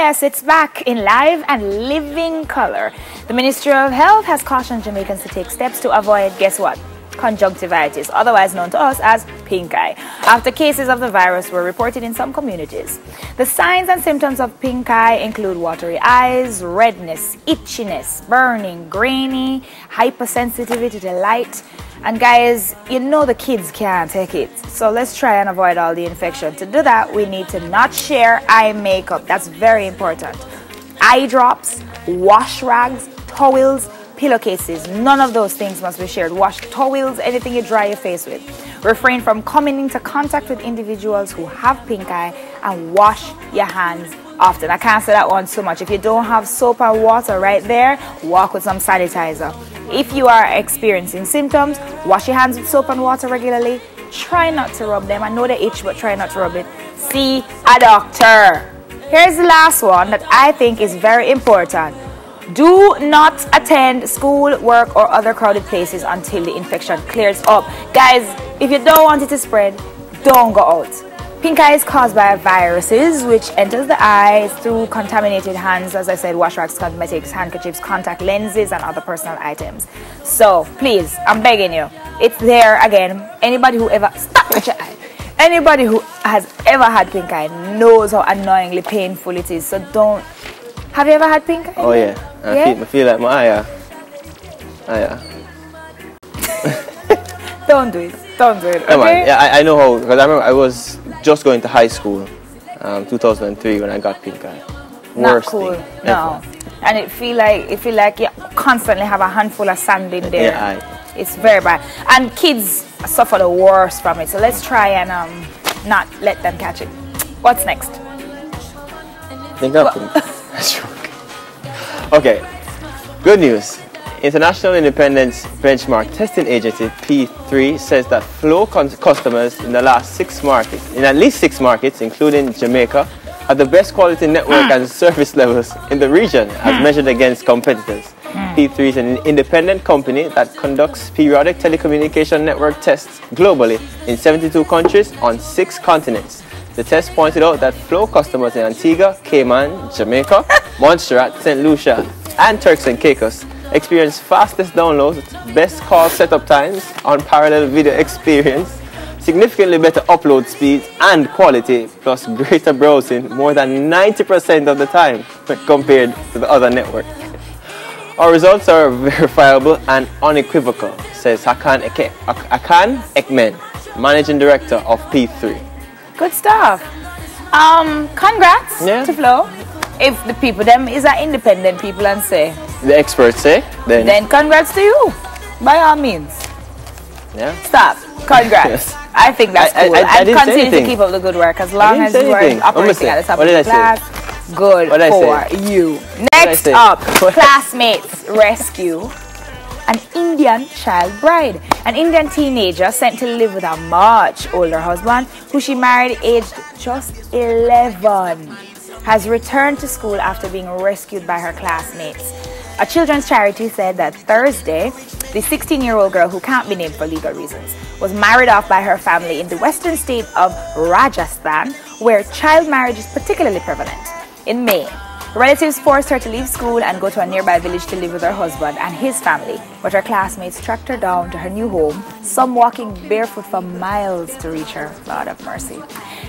yes, it's back in live and living color. The Ministry of Health has cautioned Jamaicans to take steps to avoid, guess what? Conjunctivitis, otherwise known to us as pink eye, after cases of the virus were reported in some communities. The signs and symptoms of pink eye include watery eyes, redness, itchiness, burning, grainy, hypersensitivity to light. And guys, you know the kids can't take it, so let's try and avoid all the infection. To do that, we need to not share eye makeup. That's very important. Eye drops, wash rags, towels, pillowcases, none of those things must be shared. Wash towels, anything you dry your face with. Refrain from coming into contact with individuals who have pink eye, and wash your hands often. I can't say that one so much. If you don't have soap and water right there, walk with some sanitizer. If you are experiencing symptoms, wash your hands with soap and water regularly. Try not to rub them. I know they itch, but try not to rub it. See a doctor. Here's the last one that I think is very important. Do not attend school, work, or other crowded places until the infection clears up. Guys, if you don't want it to spread, don't go out. Pink eye is caused by viruses, which enters the eyes through contaminated hands, as I said, wash rags, cosmetics, handkerchiefs, contact lenses, and other personal items. So, please, I'm begging you, it's there again. Anybody who ever, stop with your eye. Anybody who has ever had pink eye knows how annoyingly painful it is, so don't. Have you ever had pink eye? Oh yeah, I feel like my eye. Don't do it. Don't do it. Come Okay? on. Yeah, I know how, because I remember I was just going to high school, 2003 when I got pink eye. Not cool. Thing No. ever. And it feel like you constantly have a handful of sand in there. Yeah, it's very bad. And kids suffer the worst from it. So let's try and not let them catch it. What's next? Think of Okay, good news. International Independence Benchmark Testing Agency P3 says that Flow customers in the last 6 markets, in at least 6 markets, including Jamaica, have the best quality network and service levels in the region as measured against competitors. P3 is an independent company that conducts periodic telecommunication network tests globally in 72 countries on 6 continents. The test pointed out that Flow customers in Antigua, Cayman, Jamaica, Montserrat, St. Lucia, and Turks and Caicos experience fastest downloads, best call setup times, unparalleled video experience, significantly better upload speeds and quality, plus greater browsing more than 90% of the time when compared to the other network. Our results are verifiable and unequivocal, says Hakan Ekmen, Managing Director of P3. Good stuff. Congrats to Flow. If the people them is an independent people and say the experts say, then congrats to you. By all means. Yeah. Stop. Congrats. I think that's cool. I didn't continue say to keep up the good work as long as you are operating at the top of the class. Good for you. Next up, classmates rescue an Indian child bride. An Indian teenager sent to live with a much older husband who she married aged just 11 has returned to school after being rescued by her classmates. A children's charity said that Thursday, the 16-year-old girl, who can't be named for legal reasons, was married off by her family in the western state of Rajasthan, where child marriage is particularly prevalent. In May, relatives forced her to leave school and go to a nearby village to live with her husband and his family, but her classmates tracked her down to her new home, some walking barefoot for miles to reach her. Lord have mercy.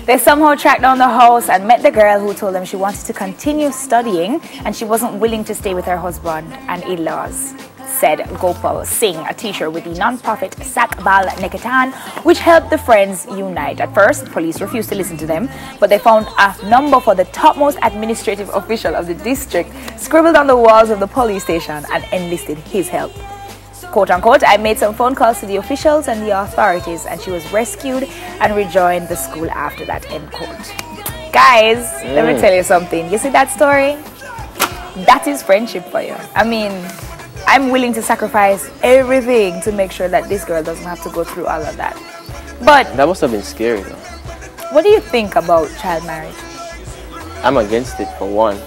They somehow tracked down the house and met the girl, who told them she wanted to continue studying and she wasn't willing to stay with her husband and in-laws, said Gopal Singh, a teacher with the non-profit Sakbal Nikatan, which helped the friends unite. At first, police refused to listen to them, but they found a number for the topmost administrative official of the district scribbled on the walls of the police station and enlisted his help. Quote unquote, I made some phone calls to the officials and the authorities, and she was rescued and rejoined the school after that, end quote. Guys, let me tell you something. You see that story? That is friendship for you. I mean, I'm willing to sacrifice everything to make sure that this girl doesn't have to go through all of that. But that must have been scary though. What do you think about child marriage? I'm against it for one.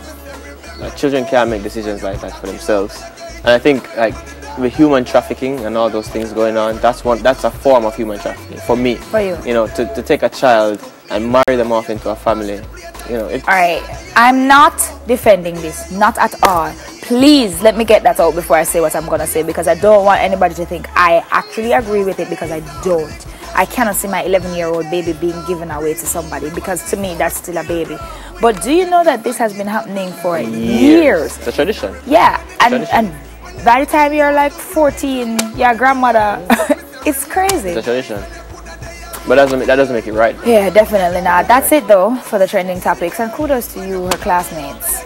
Like, children can't make decisions like that for themselves. And I think like with human trafficking and all those things going on, that's a form of human trafficking for me. For you. You know, to take a child and marry them off into a family you know, it's... All right, I'm not defending this, not at all. Please let me get that out before I say what I'm gonna say, because I don't want anybody to think I actually agree with it, because I don't. I cannot see my 11-year-old baby being given away to somebody, because to me that's still a baby. But do you know that this has been happening for years? It's a tradition. Yeah, and by the time you're like 14, your grandmother, it's crazy. It's a tradition. But that doesn't make it right. Yeah, definitely not. That's it though for the trending topics, and kudos to you, her classmates.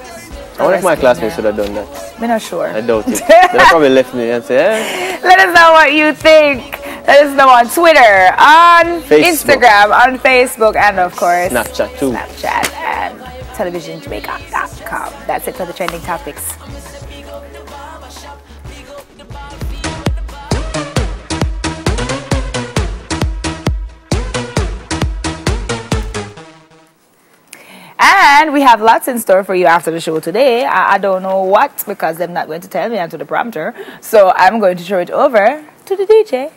I wonder if my classmates would have done that. I'm not sure. I doubt it. They'll probably left me and say, eh. Let us know what you think. Let us know on Twitter, on Instagram, on Facebook, and of course Snapchat too. Snapchat and televisionjamaica.com. That's it for the trending topics. And we have lots in store for you after the show today. I don't know what, because they're not going to tell me onto the prompter. So I'm going to throw it over to the DJ.